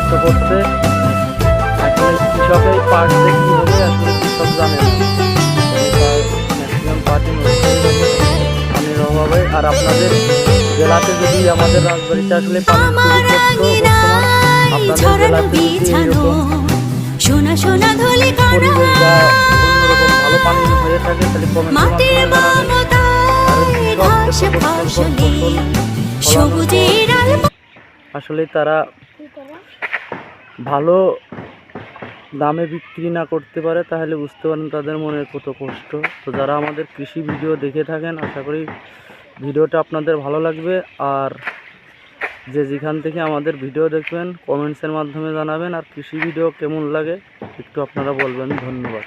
কষ্ট করছে। আসলে কৃষকের পাট যে কী হবে আসলে কৃষক জানে না। ম্যাক্সিমাম পাটই নষ্ট হয়ে যাবে পানির অভাবে। আর আপনাদের জেলাতে যদি, আমাদের রাজবাড়িতে আসলে পানির খুবই কষ্ট বর্তমান, আপনাদের জেলাতে যদি এরকম পরিবেশ বা অন্যরকম ভালো পানি হয়ে থাকে তাহলে কমেন্টের মাধ্যমে জানাবেন। আসলে তারা ভালো দামে বিক্রি না করতে পারে তাহলে বুঝতে পারেন তাদের মনে কত কষ্ট। তো যারা আমাদের কৃষি ভিডিও দেখে থাকেন, আশা করি ভিডিওটা আপনাদের ভালো লাগবে। আর যে যেখান থেকে আমাদের ভিডিও দেখবেন কমেন্টসের মাধ্যমে জানাবেন। আর কৃষি ভিডিও কেমন লাগে একটু আপনারা বলবেন। ধন্যবাদ।